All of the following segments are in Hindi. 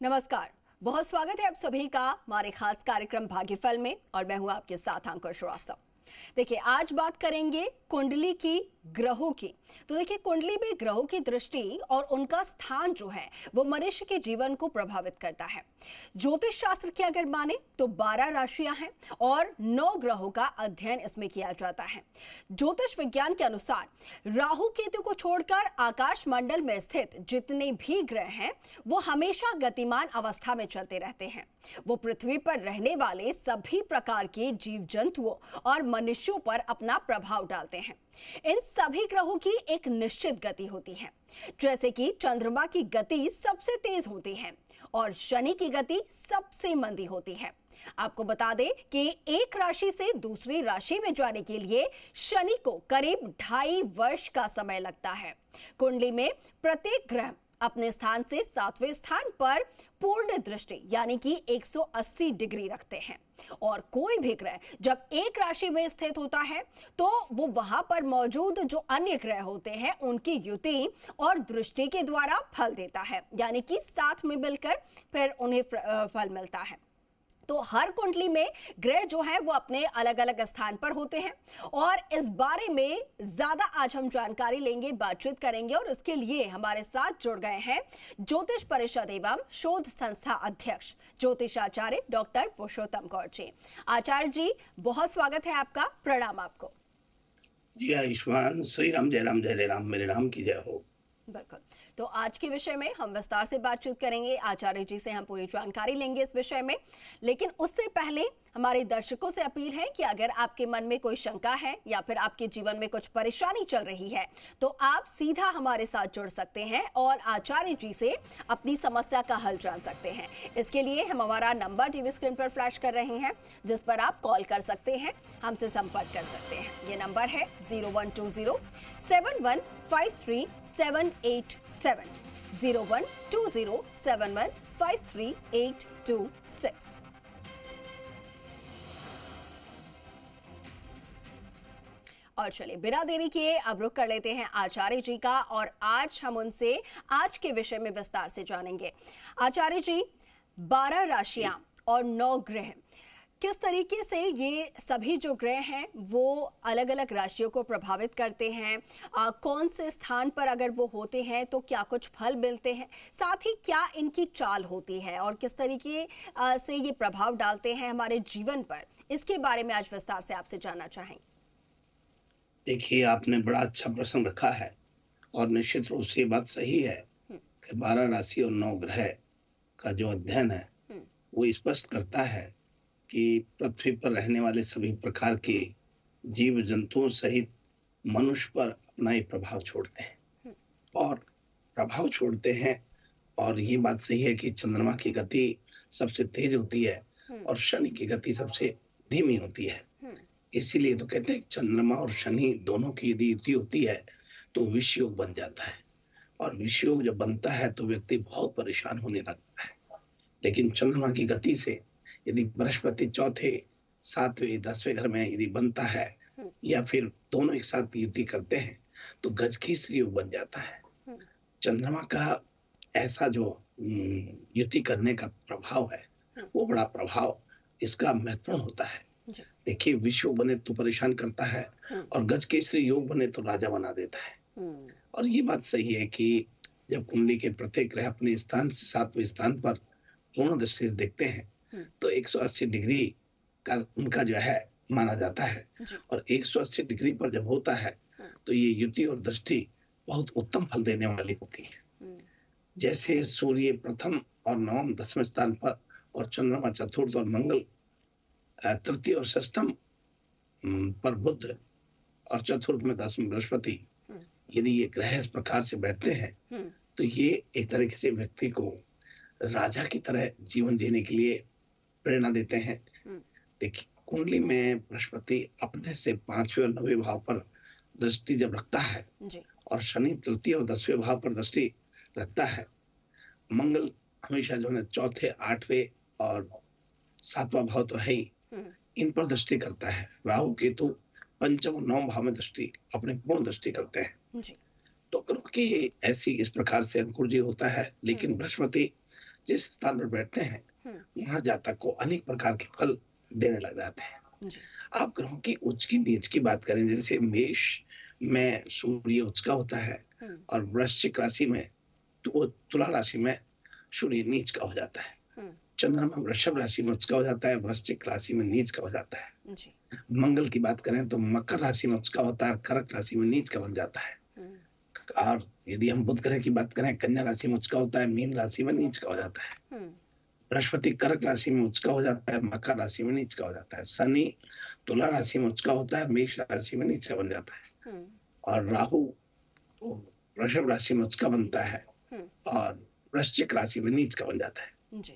नमस्कार, बहुत स्वागत है आप सभी का हमारे खास कार्यक्रम भाग्यफल में और मैं हूं आपके साथ अंकुर श्रीवास्तव। देखिए, आज बात करेंगे कुंडली की, ग्रहों की। तो देखिए, कुंडली में ग्रहों की दृष्टि और उनका स्थान जो है वो मनुष्य के जीवन को प्रभावित करता है। ज्योतिष शास्त्र की अगर माने तो 12 राशियां हैं और 9 ग्रहों का अध्ययन इसमें किया जाता है। ज्योतिष विज्ञान के अनुसार राहु केतु को छोड़कर आकाश मंडल में स्थित जितने भी ग्रह हैं वो हमेशा गतिमान अवस्था में चलते रहते हैं। वो पृथ्वी पर रहने वाले सभी प्रकार के जीव जंतुओं और मनुष्यों पर अपना प्रभाव डालते हैं। इन सभी ग्रहों की एक निश्चित गति होती है, जैसे कि चंद्रमा की गति सबसे तेज होती है और शनि की गति सबसे मंदी होती है। आपको बता दें कि एक राशि से दूसरी राशि में जाने के लिए शनि को करीब 2.5 वर्ष का समय लगता है। कुंडली में प्रत्येक ग्रह अपने स्थान से 7वें स्थान पर पूर्ण दृष्टि यानी कि 180 डिग्री रखते हैं और कोई भी ग्रह जब एक राशि में स्थित होता है तो वो वहां पर मौजूद जो अन्य ग्रह होते हैं उनकी युति और दृष्टि के द्वारा फल देता है, यानी कि साथ में मिलकर फिर उन्हें फल मिलता है। तो हर कुंडली में ग्रह जो है वो अपने अलग अलग स्थान पर होते हैं और इस बारे में ज्यादा आज हम जानकारी लेंगे, बातचीत करेंगे और इसके लिए हमारे साथ जुड़ गए हैं ज्योतिष परिषद एवं शोध संस्था अध्यक्ष ज्योतिषाचार्य डॉक्टर पुरुषोत्तम गौड़ जी। आचार्य जी, बहुत स्वागत है आपका, प्रणाम आपको। जी आयुष्मान, श्री राम, जय राम, जय राम, मेरे राम की जय हो। बिल्कुल, तो आज के विषय में हम विस्तार से बातचीत करेंगे, आचार्य जी से हम पूरी जानकारी लेंगे इस विषय में। लेकिन उससे पहले हमारे दर्शकों से अपील है कि अगर आपके मन में कोई शंका है या फिर आपके जीवन में कुछ परेशानी चल रही है तो आप सीधा हमारे साथ जुड़ सकते हैं और आचार्य जी से अपनी समस्या का हल जान सकते हैं। इसके लिए हम हमारा नंबर टीवी स्क्रीन पर फ्लैश कर रहे हैं, जिस पर आप कॉल कर सकते हैं, हमसे संपर्क कर सकते हैं। ये नंबर है 0120-7153-787, 0120-7153-826। और चलिए बिना देरी किए अब रुक कर लेते हैं आचार्य जी का और आज हम उनसे आज के विषय में विस्तार से जानेंगे। आचार्य जी, 12 राशियां और 9 ग्रह, किस तरीके से ये सभी जो ग्रह हैं वो अलग अलग राशियों को प्रभावित करते हैं? कौन से स्थान पर अगर वो होते हैं तो क्या कुछ फल मिलते हैं? साथ ही क्या इनकी चाल होती है और किस तरीके से ये प्रभाव डालते हैं हमारे जीवन पर, इसके बारे में आज विस्तार से आपसे जानना चाहेंगे। देखिए, आपने बड़ा अच्छा प्रश्न रखा है और निश्चित रूप से ये बात सही है कि 12 राशि और 9 ग्रह का जो अध्ययन है वो स्पष्ट करता है कि पृथ्वी पर रहने वाले सभी प्रकार के जीव जंतुओं सहित मनुष्य पर अपना ही प्रभाव छोड़ते हैं और प्रभाव छोड़ते हैं। और ये बात सही है कि चंद्रमा की गति सबसे तेज होती है और शनि की गति सबसे धीमी होती है। इसीलिए तो कहते हैं कि चंद्रमा और शनि दोनों की यदि युति होती है तो विष योग बन जाता है और विष योग जब बनता है तो व्यक्ति बहुत परेशान होने लगता है। लेकिन चंद्रमा की गति से यदि बृहस्पति चौथे, 7वें, 10वें घर में यदि बनता है या फिर दोनों एक साथ युति करते हैं तो गजकेसरी योग बन जाता है। चंद्रमा का ऐसा जो युति करने का प्रभाव है वो बड़ा प्रभाव इसका महत्वपूर्ण होता है। देखिए, विष योग बने तो परेशान करता है और गजकेसरी योग बने तो राजा बना देता है। और ये बात सही है कि जब कुंडली के प्रत्येक ग्रह अपने स्थान से 7वें स्थान पर पूर्ण दृष्टि से देखते हैं तो 180 डिग्री का उनका जो है माना जाता है और 180 डिग्री पर जब होता है तो ये युति और दृष्टि बहुत उत्तम फल देने वाली होती है। जैसे सूर्य प्रथम और नवम 10वें स्थान पर और चंद्रमा चतुर्थ और मंगल तृतीय और षष्ठम पर बुध और चतुर्थ में 10 में बृहस्पति, यदि ये ग्रह इस प्रकार से बैठते हैं तो ये एक तरीके से व्यक्ति को राजा की तरह जीवन जीने के लिए प्रेरणा देते हैं। देखिए, कुंडली में बृहस्पति अपने से 5वें और 9वें भाव पर दृष्टि जब रखता है और शनि तृतीय और 10वें भाव पर दृष्टि रखता है, मंगल हमेशा जो है चौथे, 8वें और 7वां भाव तो है ही, इन पर दृष्टि करता है। राहु केतु पंचम और 9वें भाव में दृष्टि अपने पूर्ण दृष्टि करते हैं। तो ग्रह की ऐसी इस प्रकार से अनुकूल जी होता है। लेकिन बृहस्पति जिस स्थान पर बैठते हैं वहां जातक को अनेक प्रकार के फल देने लग जाते हैं। जी। आप ग्रहों की उच्च की नीच की बात करें, जैसे मेष में सूर्य उच्च का होता है और वृश्चिक राशि में तो तुला राशि में सूर्य नीच का हो जाता है। चंद्रमा वृषभ राशि में उच्च का हो जाता है, वृश्चिक राशि में नीच का हो जाता है। जी। मंगल की बात करें तो मकर राशि में उच्च का होता है, कर्क राशि में नीच का बन जाता है। और यदि हम बुध ग्रह की बात करें, कन्या राशि में उच्च का होता है, मीन राशि में नीच का हो जाता है। बृहस्पति कर्क राशि में उच्च का हो जाता है, मकर राशि में नीच का हो जाता है। शनि तुला राशि में उच्च का होता है, मेष राशि में नीच का बन जाता है। और राहु वृषभ राशि में उच्च का बनता है और वृश्चिक राशि में नीच का बन जाता है। जी।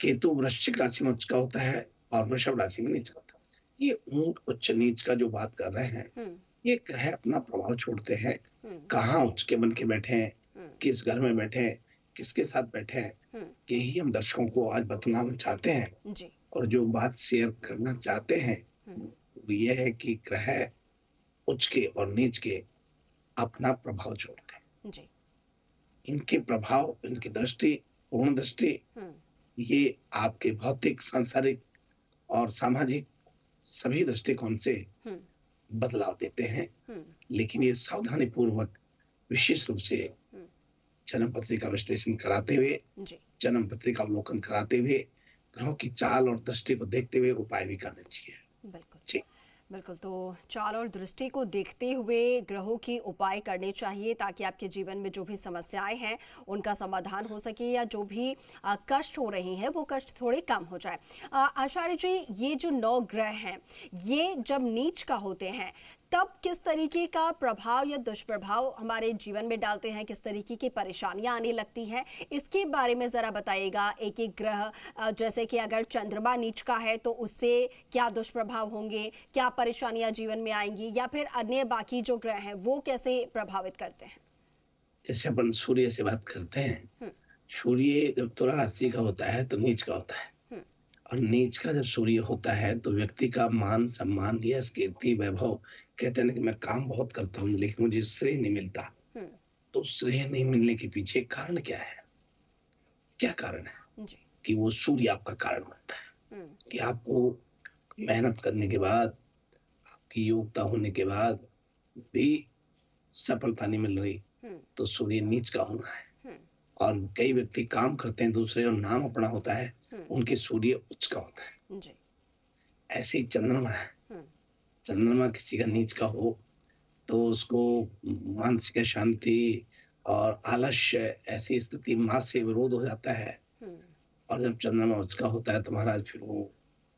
केतु वृश्चिक राशि में उच्च का होता है और वृषभ राशि में नीच का होता है। ये ऊंट उच्च नीच का जो बात कर रहे हैं, ये ग्रह अपना प्रभाव छोड़ते हैं। कहाँ उच्च के बन के बैठे हैं, किस घर में बैठे हैं, किसके साथ बैठे हैं, यही हम दर्शकों को आज बतलाना चाहते हैं। जी। और जो बात शेयर करना चाहते हैं वो ये है कि ग्रह उच्च के और नीच के अपना प्रभाव छोड़ते हैं। जी। इनके प्रभाव, इनकी दृष्टि, पूर्ण दृष्टि, ये आपके भौतिक, सांसारिक और सामाजिक सभी दृष्टिकोण से बदलाव देते हैं। लेकिन ये सावधानी पूर्वक विशेष रूप से जन्म पत्रिका विश्लेषण कराते हुए, जन्म पत्रिका अवलोकन कराते हुए, ग्रहों की चाल और दृष्टि को देखते हुए उपाय भी करने चाहिए। बिल्कुल जी बिल्कुल। तो चाल और दृष्टि को देखते हुए ग्रहों की उपाय करने चाहिए ताकि आपके जीवन में जो भी समस्याएं हैं उनका समाधान हो सके, या जो भी कष्ट हो रही हैं वो कष्ट थोड़े कम हो जाए। आचार्य जी, ये जो 9 ग्रह हैं ये जब नीच का होते हैं तब किस तरीके का प्रभाव या दुष्प्रभाव हमारे जीवन में डालते हैं, किस तरीके की परेशानियां आने लगती हैं, इसके बारे में ज़रा बताइएगा। एक एक ग्रह, जैसे कि अगर चंद्रमा नीच का है तो उससे क्या दुष्प्रभाव होंगे, क्या परेशानियां जीवन में आएंगी, या फिर अन्य बाकी जो ग्रह हैं वो कैसे प्रभावित करते हैं? जैसे अपन सूर्य से बात करते हैं, सूर्य जब तुला राशि का होता है तो नीच का होता है। और नीच का जब सूर्य होता है तो व्यक्ति का मान सम्मान, यश, कीर्ति, वैभव, कहते हैं कि मैं काम बहुत करता हूँ लेकिन मुझे श्रेय नहीं मिलता। तो श्रेय नहीं मिलने के पीछे कारण क्या है? क्या कारण है? जी। कि वो सूर्य आपका कारण बनता है। कि आपको मेहनत करने के बाद, आपकी योग्यता होने के बाद भी सफलता नहीं मिल रही, तो सूर्य नीच का होना है। और कई व्यक्ति काम करते हैं दूसरे और नाम अपना होता है, उनके सूर्य उच्च का होता है। जी। ऐसे ही चंद्रमा है, चंद्रमा किसी का नीच का हो तो उसको मानसिक शांति और आलस्य, ऐसी स्थिति मां से विरोध हो जाता है। और जब चंद्रमा उच्च का होता है तो महाराज फिर वो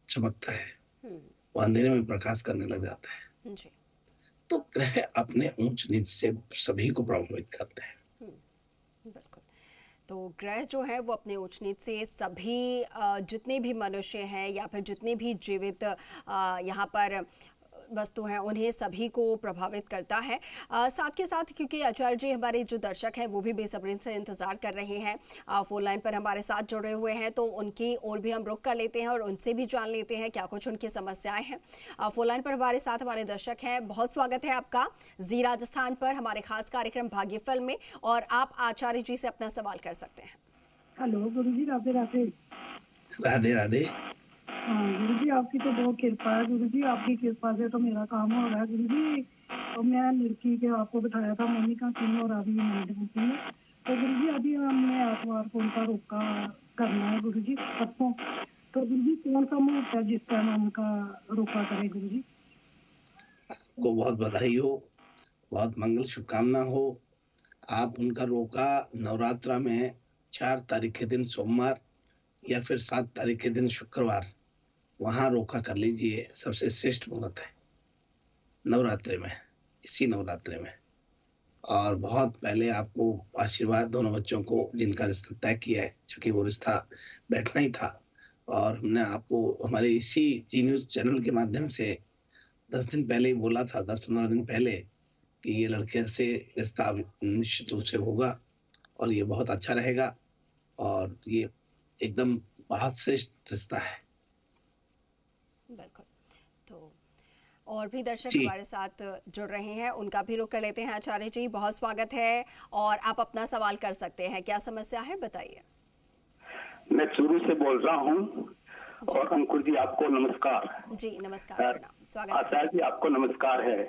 चमकता है, वो अंधेरे में प्रकाश करने लग जाता है। जी। तो ग्रह अपने ऊंच नीच से सभी को प्रभावित करते हैं। बिल्कुल। तो ग्रह जो है वो अपने उच्च नीच से सभी जितने भी मनुष्य हैं या फिर जितने भी जीवित यहाँ पर वस्तु हैं उन्हें सभी को प्रभावित करता है। साथ के साथ क्योंकि आचार्य जी हमारे जो दर्शक हैं वो भी बेसब्री से इंतज़ार कर रहे हैं, फोन लाइन पर हमारे साथ जुड़े हुए हैं, तो उनकी और भी हम रुक कर लेते हैं और उनसे भी जान लेते हैं क्या कुछ उनकी समस्याएं हैं। फोन लाइन पर हमारे साथ हमारे दर्शक हैं। बहुत स्वागत है आपका जी राजस्थान पर हमारे खास कार्यक्रम भाग्य फिल्म में, और आप आचार्य जी से अपना सवाल कर सकते हैं। हेलो गुरु जी, राधे राधे। राधे राधे। हाँ गुरु जी, आपकी तो बहुत कृपा है गुरु जी, आपकी कृपा से तो मेरा काम हो रहा है गुरु जी। तो मैं लड़की के आपको बताया था, मोनिका सिंह और अभी मैडम सिंह। तो गुरु जी अभी हमने आत्मार को उनका रोका करना है गुरु जी परसों। तो गुरु जी कौन सा मुहूर्त है जिस टाइम उनका रोका करें गुरु जी? आपको बहुत बधाई हो, बहुत मंगल शुभकामना हो। आप उनका रोका नवरात्रा में 4 तारीख के दिन सोमवार या फिर 7 तारीख के दिन शुक्रवार वहां रोका कर लीजिए, सबसे श्रेष्ठ मुहूर्त है नवरात्रि में, इसी नवरात्रि में। और बहुत पहले आपको आशीर्वाद दोनों बच्चों को जिनका रिश्ता तय किया है, क्योंकि वो रिश्ता बैठना ही था, और हमने आपको हमारे इसी जी न्यूज चैनल के माध्यम से 10 दिन पहले ही बोला था, 10-15 दिन पहले, कि ये लड़के से रिश्ता निश्चित रूप से होगा और ये बहुत अच्छा रहेगा और ये एकदम बहुत श्रेष्ठ रिश्ता है। बिल्कुल। तो और भी दर्शक जी। हमारे साथ जुड़ रहे हैं, उनका भी रुख कर लेते हैं। आचार्य जी बहुत स्वागत है और आप अपना सवाल कर सकते हैं। क्या समस्या है बताइए। मैं चूरू से बोल रहा हूँ। और अंकुर जी आपको नमस्कार। जी नमस्कार, प्रणाम, स्वागत है। आचार्य जी आपको नमस्कार है।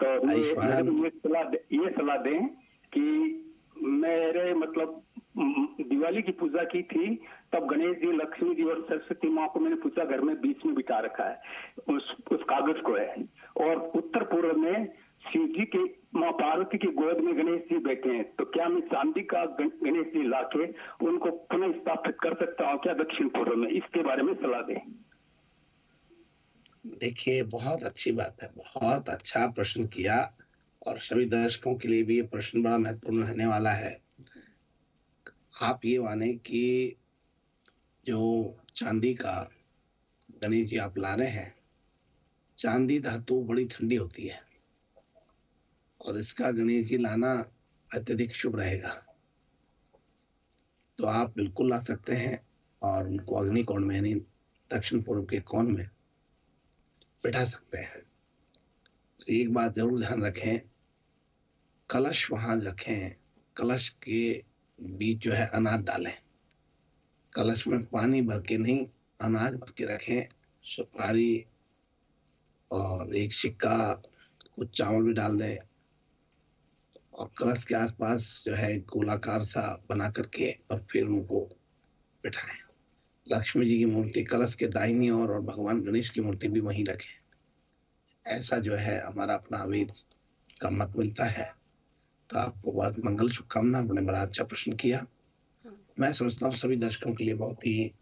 तो मेरे को ये सलाह दें कि मेरे मतलब दिवाली की पूजा की थी, तब गणेश जी, लक्ष्मी जी और सरस्वती माँ को मैंने पूजा घर में बीच में बिठा रखा है, उस कागज को है। और उत्तर पूर्व में शिव जी के माँ पार्वती की गोद में गणेश जी बैठे हैं। तो क्या मैं चांदी का गणेश जी लाके उनको पुनः स्थापित कर सकता हूँ क्या दक्षिण पूर्व में? इसके बारे में सलाह दें। देखिए, बहुत अच्छी बात है, बहुत अच्छा प्रश्न किया, और सभी दर्शकों के लिए भी ये प्रश्न बड़ा महत्वपूर्ण रहने वाला है। आप ये माने कि जो चांदी का गणेश जी आप ला रहे हैं, चांदी धातु बड़ी ठंडी होती है और इसका गणेश जी लाना अत्यधिक शुभ रहेगा। तो आप बिल्कुल ला सकते हैं और उनको अग्नि कोण में यानी दक्षिण पूर्व के कोण में बैठा सकते हैं। तो एक बात जरूर ध्यान रखें, कलश वहां रखें, कलश के बीच जो है अनाज डालें। कलश में पानी भर के नहीं, अनाज भर के रखें। सुपारी और एक सिक्का, कुछ चावल भी डाल दें और कलश के आसपास जो है गोलाकार सा बना करके और फिर उनको बिठाएं। लक्ष्मी जी की मूर्ति कलश के दाहिनी ओर और भगवान गणेश की मूर्ति भी वहीं रखें। ऐसा जो है हमारा अपना वेद का मत मिलता है। तो आपको बहुत मंगल शुभकामना। आपने बड़ा अच्छा प्रश्न किया। मैं समझता हूँ सभी दर्शकों के लिए बहुत ही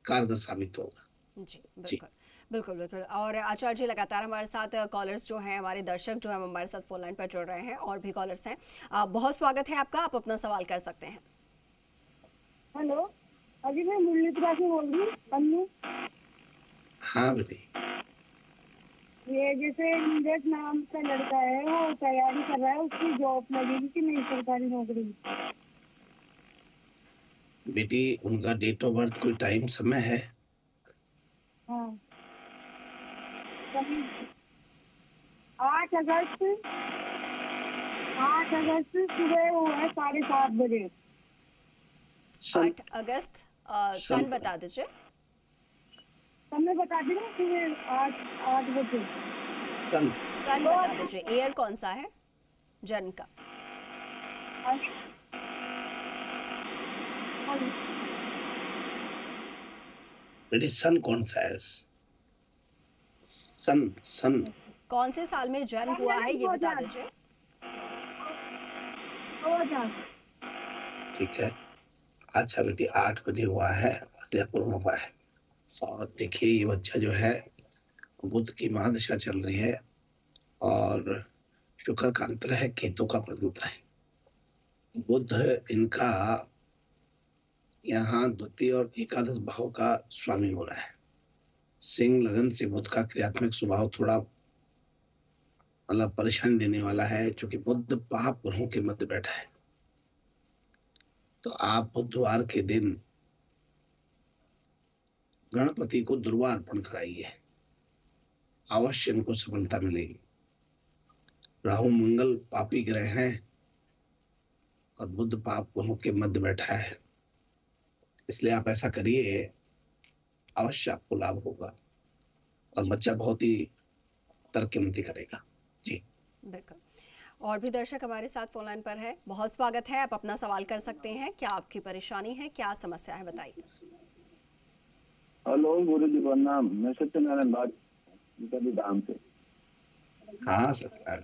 कारगर साबित होगा। जी बिल्कुल, बिल्कुल बिल्कुल। और आचार्य जी लगातार हमारे साथ कॉलर्स जो हैं, हमारे दर्शक जो हैं हमारे साथ फोन लाइन पर जुड़ रहे हैं, और भी कॉलर्स हैं। बहुत स्वागत है आपका, आप अपना सवाल कर सकते हैं। हेलो, अभी मैं मुरलीपुरा से बोल रही हूँ, अन्नू। हाँ बेटी, ये जैसे नीरज नाम का लड़का है, वो तैयारी कर रहा है, उसकी जॉब लगेगी कि नहीं, सरकारी नौकरी? बेटी उनका डेट ऑफ बर्थ कोई टाइम समय है? हाँ, 8 अगस्त, 8 अगस्त सुबह हुआ है 7:30 बजे। 8 अगस्त, सन बता दीजिए। समय बता दी ना, सुबह 8 बजे। सन बता दीजिए। ईयर कौन सा है जन्म का? बेटी सन कौन सा है? सन सन कौन से साल में जन्म हुआ है ये बता दीजिए। 2000। ठीक है। अच्छा बेटी, 8 बजे हुआ है, उदयपुर में हुआ है। और देखिए ये बच्चा जो है बुध की महादशा चल रही है और शुक्र का अंतर है, केतु का प्रतंत्र है। बुध इनका यहाँ द्वितीय और एकादश भाव का स्वामी हो रहा है। सिंह लगन से बुध का क्रियात्मक स्वभाव थोड़ा मतलब परेशानी देने वाला है, क्योंकि बुध पाप ग्रहों के मध्य बैठा है। तो आप बुधवार के दिन गणपति को दुर्वा अर्पण कराइए, अवश्य इनको सफलता मिलेगी। राहु मंगल पापी ग्रह हैं और बुध पाप ग्रहों के मध्य बैठा है, इसलिए आप ऐसा करिए, अवश्य आपको लाभ होगा और बच्चा बहुत ही तरक्की करेगा। जी बिल्कुल। और भी दर्शक हमारे साथ फोन लाइन पर है, बहुत स्वागत है, आप अपना सवाल कर सकते हैं। क्या आपकी परेशानी है, क्या समस्या है, बताइए। हेलो गुरु जी प्रणाम, मैं सत्यनारायण बात धाम से। हाँ सत्यनारायण,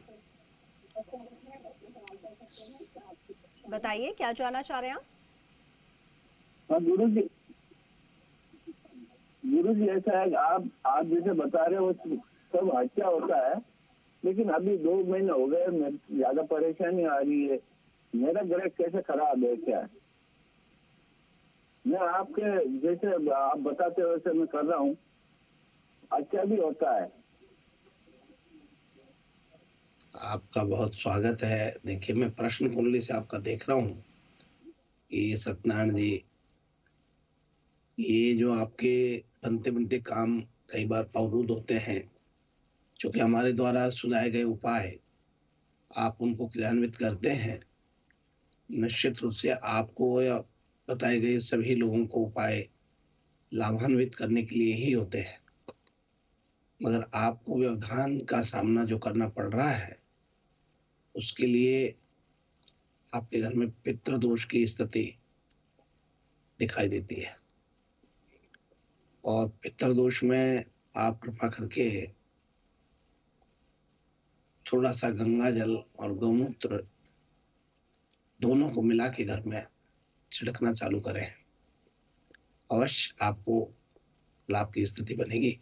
बताइए क्या जानना चाह रहे हैं आप? हाँ गुरु जी ऐसा है, आप जैसे बता रहे हो सब अच्छा होता है, लेकिन अभी 2 महीने हो गए, ज्यादा परेशानी आ रही है। मेरा ग्रह कैसे खराब है क्या? मैं आपके जैसे आप बताते हो वैसे मैं कर रहा हूँ, अच्छा भी होता है। आपका बहुत स्वागत है। देखिए मैं प्रश्न कुंडली से आपका देख रहा हूँ कि सत्यनारायण जी, ये जो आपके बनते बनते काम कई बार अवरुद्ध होते हैं, क्योंकि हमारे द्वारा सुझाए गए उपाय आप उनको क्रियान्वित करते हैं, निश्चित रूप से आपको या बताए गए सभी लोगों को उपाय लाभान्वित करने के लिए ही होते हैं, मगर आपको व्यवधान का सामना जो करना पड़ रहा है, उसके लिए आपके घर में पितृदोष की स्थिति दिखाई देती है। और पितृदोष में आप कृपा करके थोड़ा सा गंगा जल और गौमूत्र दोनों को मिला के घर में छिड़कना चालू करें। अवश्य आपको लाभ की स्थिति बनेगी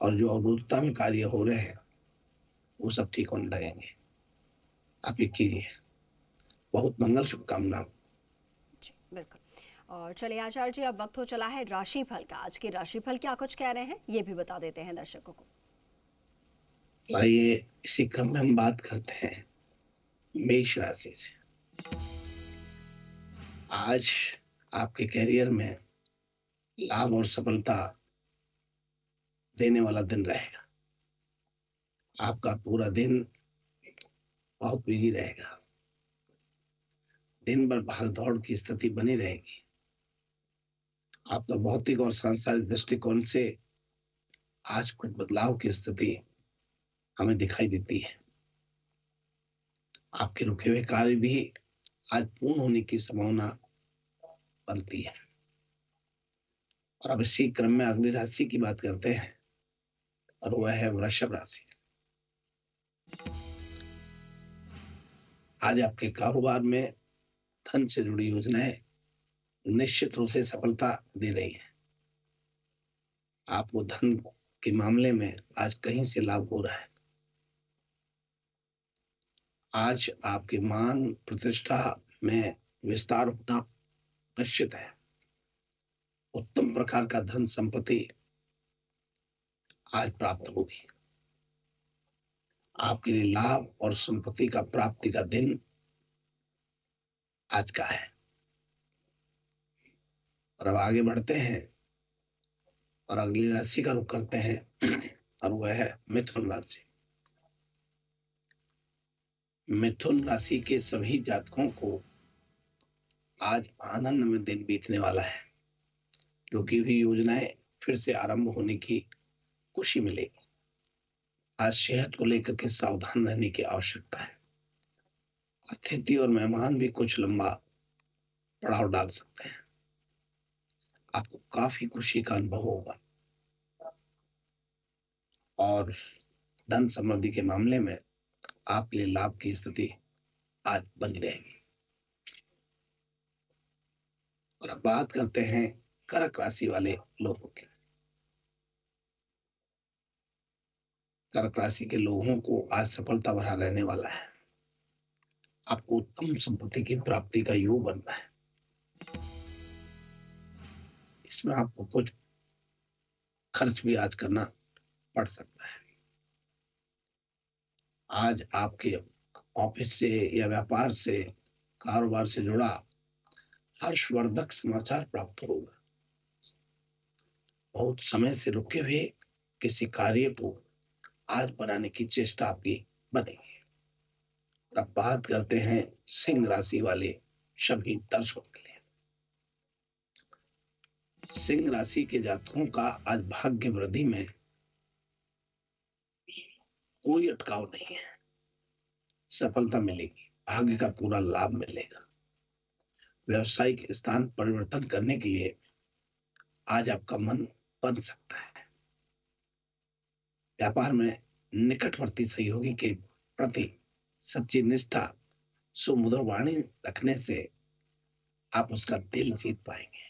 और जो अवरुद्धता में कार्य हो रहे हैं वो सब ठीक होने लगेंगे। आप ये कीजिए। बहुत मंगल शुभकामनाएं। जी बिल्कुल। और चलिए आचार्य जी, अब वक्त हो चला है राशिफल का। आज के राशिफल क्या कुछ कह रहे हैं ये भी बता देते हैं दर्शकों को। आइए इसी क्रम में हम बात करते हैं मेष राशि से। आज आपके कैरियर में लाभ और सफलता देने वाला दिन रहेगा। आपका पूरा दिन बहुत बिजी रहेगा। दिन भर भाग दौड़ की स्थिति बनी रहेगी। आपका भौतिक और सांसारिक दृष्टिकोण से आज कुछ बदलाव की स्थिति हमें दिखाई देती है। आपके रुके हुए कार्य भी आज पूर्ण होने की संभावना बनती है। और अब इसी क्रम में अगली राशि की बात करते हैं और वह है वृषभ राशि। आज आपके कारोबार में धन से जुड़ी योजनाएं निश्चित रूप से सफलता दे रही है। आपको धन के मामले में आज कहीं से लाभ हो रहा है। आज आपके मान प्रतिष्ठा में विस्तार होना निश्चित है। उत्तम प्रकार का धन संपत्ति आज प्राप्त होगी। आपके लिए लाभ और संपत्ति का प्राप्ति का दिन आज का है। और अब आगे बढ़ते हैं और अगली राशि का रुख करते हैं और वह है मिथुन राशि। मिथुन राशि के सभी जातकों को आज आनंद में दिन बीतने वाला है। रुकी हुई योजनाएं फिर से आरंभ होने की खुशी मिलेगी। आज सेहत को लेकर के सावधान रहने की आवश्यकता है। अतिथि और मेहमान भी कुछ लंबा पड़ाव डाल सकते हैं। आपको काफी खुशी का अनुभव होगा और धन समृद्धि के मामले में आपके लिए लाभ की स्थिति आज बनी रहेगी। और अब बात करते हैं कर्क राशि वाले लोगों की। कर्क राशि के लोगों को आज सफलता भरा रहने वाला है। आपको उत्तम संपत्ति की प्राप्ति का योग बन रहा है। इसमें आपको कुछ खर्च भी आज करना पड़ सकता है। आज आपके ऑफिस से या व्यापार से, कारोबार से जुड़ा हर्षवर्धक समाचार प्राप्त होगा। बहुत समय से रुके हुए किसी कार्य को आज बनाने की चेष्टा आपकी बनेगी। अब बात करते हैं सिंह राशि वाले सभी दर्शकों के लिए। सिंह राशि के जातकों का आज भाग्य वृद्धि में कोई अटकाव नहीं है। सफलता मिलेगी, भाग्य का पूरा लाभ मिलेगा। व्यवसायिक स्थान परिवर्तन करने के लिए आज आपका मन बन सकता है। व्यापार में निकटवर्ती सहयोगी के प्रति सच्ची निष्ठा, सुमधुर वाणी रखने से आप उसका दिल जीत पाएंगे।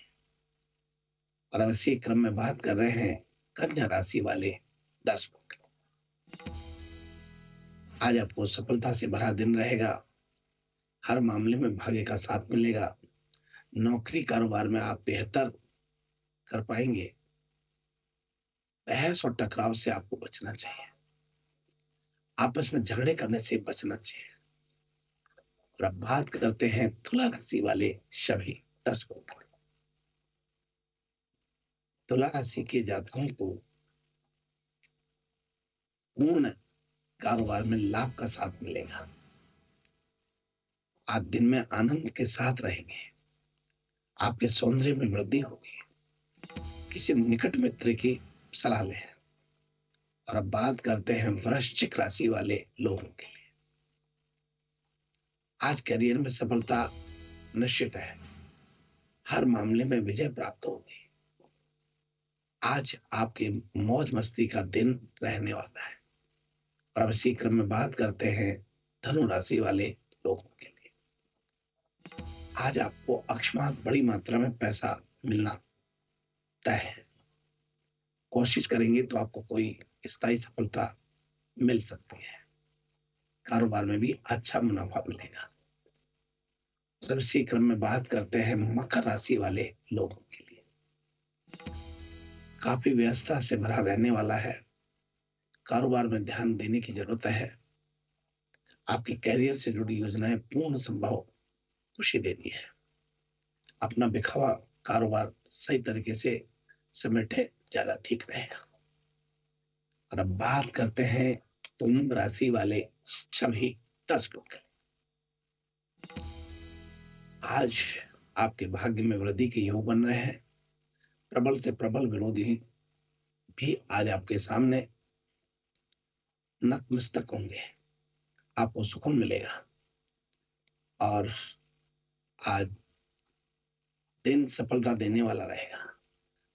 और अब इसी क्रम में बात कर रहे हैं कन्या राशि वाले दर्शकों की। आज आपको सफलता से भरा दिन रहेगा। हर मामले में भाग्य का साथ मिलेगा। नौकरी कारोबार में आप बेहतर कर पाएंगे। बहस और टकराव से आपको बचना चाहिए। आपस में झगड़े करने से बचना चाहिए। और अब बात करते हैं तुला राशि वाले सभी दर्शकों की। तुला राशि के जातकों को पूर्ण कारोबार में लाभ का साथ मिलेगा। आज दिन में आनंद के साथ रहेंगे। आपके सौंदर्य में वृद्धि होगी। किसी निकट मित्र की सलाह लें। और अब बात करते हैं वृश्चिक राशि वाले लोगों के लिए। आज करियर में सफलता निश्चित है। हर मामले में विजय प्राप्त होगी। आज आपके मौज मस्ती का दिन रहने वाला है। और अब इसी क्रम में बात करते हैं धनु राशि वाले लोगों के लिए। आज आपको अकस्मात बड़ी मात्रा में पैसा मिलना तय है। कोशिश करेंगे तो आपको कोई स्थायी सफलता मिल सकती है। कारोबार में भी अच्छा मुनाफा मिलेगा। और इसी क्रम में बात करते हैं मकर राशि वाले लोगों के लिए। काफी व्यस्तता से भरा रहने वाला है। कारोबार में ध्यान देने की जरूरत है। आपके कैरियर से जुड़ी योजनाएं पूर्ण संभव खुशी देती है। अपना बिखरा कारोबार सही तरीके से समेटे ज्यादा ठीक रहेगा। और अब बात करते हैं कुंभ राशि वाले सभी दर्शकों के लिए। आज आपके भाग्य में वृद्धि के योग बन रहे हैं। प्रबल से प्रबल विरोधी भी आज आपके सामने नतमस्तक होंगे। आपको सुकून मिलेगा। और आज दिन सफलता देने वाला रहेगा।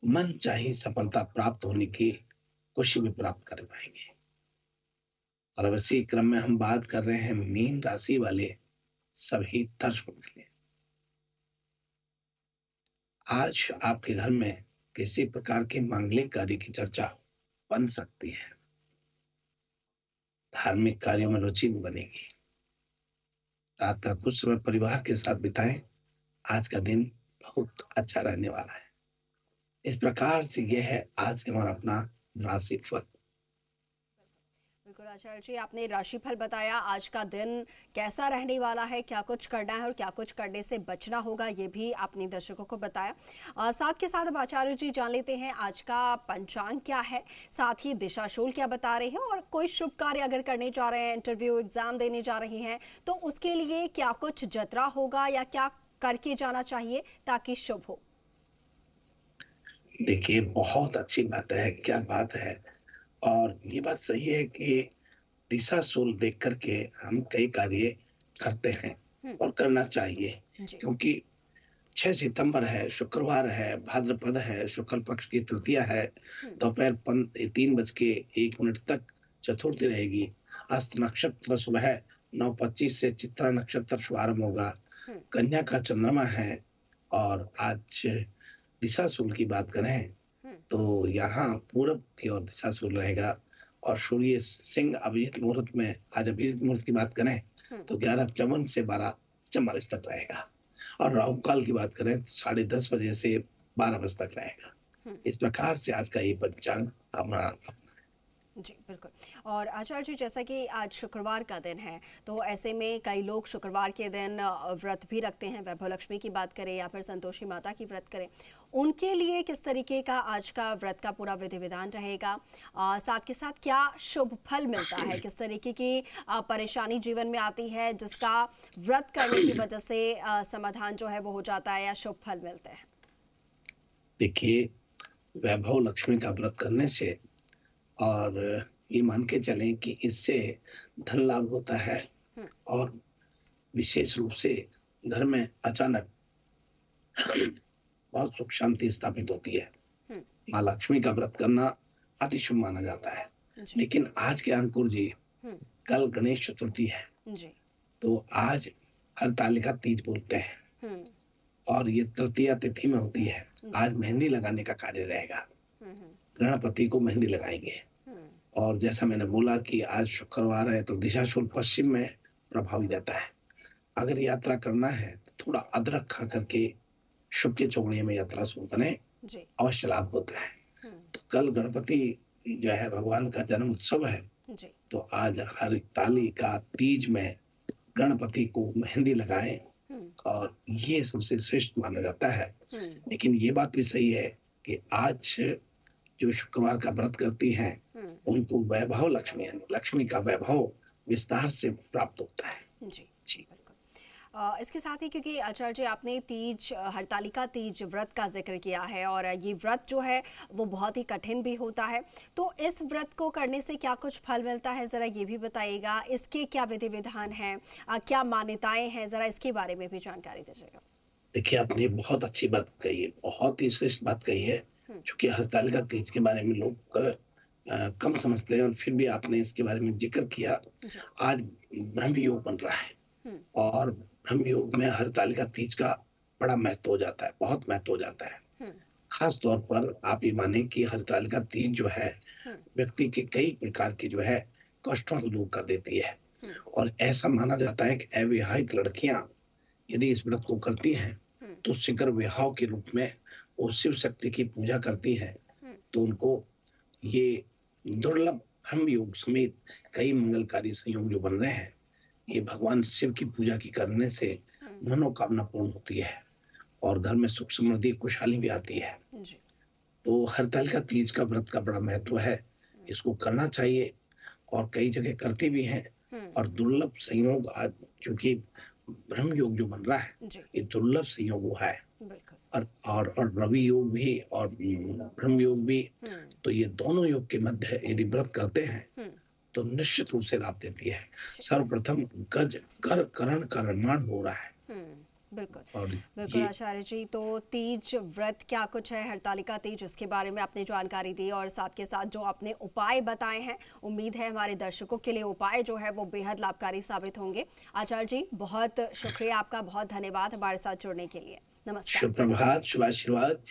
मन चाही सफलता प्राप्त होने की खुशी भी प्राप्त कर पाएंगे। और अब इसी क्रम में हम बात कर रहे हैं मीन राशि वाले सभी दर्शकों के लिए। आज आपके घर में किसी प्रकार के मांगलिक कार्य की चर्चा बन सकती है। धार्मिक कार्यों में रुचि भी बनेगी। रात का कुछ समय परिवार के साथ बिताएं। आज का दिन बहुत अच्छा रहने वाला है। इस प्रकार से यह है आज का हमारा अपना राशिफल। बिल्कुल आचार्य जी, आपने राशिफल बताया। आज का दिन कैसा रहने वाला है, क्या कुछ करना है और क्या कुछ करने से बचना होगा, ये भी आपने दर्शकों को बताया। साथ के साथ अब आचार्य जी जान लेते हैं आज का पंचांग क्या है, साथ ही दिशाशूल क्या बता रहे हैं, और कोई शुभ कार्य अगर करने जा रहे हैं, इंटरव्यू एग्जाम देने जा रहे हैं, तो उसके लिए क्या कुछ जतरा होगा या क्या करके जाना चाहिए ताकि शुभ हो। देखिए, बहुत अच्छी बात है। क्या बात है। और ये बात सही है कि दिशाशूल देख करके हम कई कार्य करते हैं और करना चाहिए। क्योंकि 6 सितंबर है, शुक्रवार है, भाद्रपद है, शुक्ल पक्ष की तृतीया है, दोपहर 3:01 तक चतुर्थी रहेगी। अस्त नक्षत्र सुबह 9:25 से चित्रा नक्षत्र शुभारंभ होगा। कन्या का चंद्रमा है। और आज दिशाशूल की बात करें तो यहाँ पूरब की ओर दिशाशूल रहेगा। और सूर्य सिंह अभिजीत मुहूर्त में, आज अभिजीत मुहूर्त की बात करें तो 11:54 से 12:44 तक रहेगा। और राहु काल की बात करें तो 10:30 बजे से 12 बजे तक रहेगा। इस प्रकार से आज का ये पंचांग हमारा। जी बिल्कुल। और आचार्य जी, जैसा कि आज शुक्रवार का दिन है, तो ऐसे में कई लोग शुक्रवार के दिन व्रत भी रखते हैं। वैभव लक्ष्मी की बात करें या फिर संतोषी माता की व्रत करें, उनके लिए किस तरीके का आज का व्रत का पूरा विधि विधान रहेगा, साथ के साथ क्या शुभ फल मिलता है, किस तरीके की परेशानी जीवन में आती है जिसका व्रत करने की वजह से समाधान जो है वो हो जाता है या शुभ फल मिलते हैं। देखिए, वैभव लक्ष्मी का व्रत करने से और ये मान के चलें कि इससे धन लाभ होता है। और विशेष रूप से घर में अचानक बहुत सुख शांति स्थापित होती है। माँ लक्ष्मी का व्रत करना अति शुभ माना जाता है। लेकिन आज के अंकुर जी, कल गणेश चतुर्थी है तो आज हरतालिका तीज बोलते हैं और ये तृतीया तिथि में होती है। आज मेहंदी लगाने का कार्य रहेगा। गणपति को मेहंदी लगाएंगे। और जैसा मैंने बोला कि आज शुक्रवार है तो दिशाशूल पश्चिम में प्रभावी रहता है। अगर यात्रा करना है तो थोड़ा अदरक खा करके शुभ के चौगड़िया में यात्रा शुरू करें, अवश्य लाभ होता है। तो कल गणपति जो है भगवान का जन्म उत्सव है तो आज हरतालिका तीज में गणपति को मेहंदी लगाएं और ये सबसे श्रेष्ठ माना जाता है। लेकिन ये बात भी सही है कि आज जो शुक्रवार का व्रत करती हैं उनको वैभव लक्ष्मी यानी लक्ष्मी का वैभव विस्तार से प्राप्त होता है। जी बिल्कुल। इसके साथ ही क्योंकि आचार्य जी आपने तीज हरतालिका तीज व्रत का जिक्र किया है और ये व्रत जो है वो बहुत ही कठिन भी होता है, तो इस व्रत को करने से क्या कुछ फल मिलता है, ज़रा ये भी बताइएगा। इसके क्या विधि विधान हैं, क्या मान्यताएं हैं, ज़रा इसके बारे में भी जानकारी दीजिएगा। देखिए, आपने बहुत अच्छी बात कही है, बहुत ही श्रेष्ठ बात कही है, क्योंकि हरतालिका तीज के बारे में लोग कम समझते हैं और फिर भी आपने इसके बारे में जिक्र किया। आज ब्रह्म योग बन रहा है और ब्रह्म योग में हरतालिका तीज का बड़ा महत्व हो जाता है, बहुत महत्व हो जाता है। खास तौर पर आप ये माने कि हरतालिका तीज जो है व्यक्ति के कई प्रकार की जो है कष्टों को दूर कर देती है और ऐसा माना जाता है कि अविवाहित लड़कियां यदि इस व्रत को करती हैं तो शीघ्र विवाह के रूप में वो शिव शक्ति की पूजा करती हैं, तो उनको ये दुर्लभ ब्रह्म योग समेत कई मंगलकारी संयोग जो बन रहे हैं, ये भगवान शिव की पूजा की करने से मनोकामना पूर्ण होती है और घर में सुख समृद्धि खुशहाली भी आती है। तो हरतालिका तीज का व्रत का बड़ा महत्व है, इसको करना चाहिए और कई जगह करते भी हैं। और दुर्लभ संयोग आज चूंकि ब्रह्म योग जो बन रहा है ये दुर्लभ संयोग हुआ है और रवि योग भी और ब्रह्म योग भी, तो ये दोनों योग के मध्य यदि व्रत करते हैं तो निश्चित रूप से लाभ देती है। सर्वप्रथम गज कर करण का निर्माण हो रहा है। बिल्कुल आचार्य जी, तो तीज व्रत क्या कुछ है, हरतालिका तीज, इसके बारे में आपने जानकारी दी और साथ के साथ जो आपने उपाय बताए हैं, उम्मीद है हमारे दर्शकों के लिए उपाय जो है वो बेहद लाभकारी साबित होंगे। आचार्य जी बहुत शुक्रिया आपका, बहुत धन्यवाद हमारे साथ जुड़ने के लिए। नमस्कार। शुभ प्रभात, शुभ आशीर्वाद।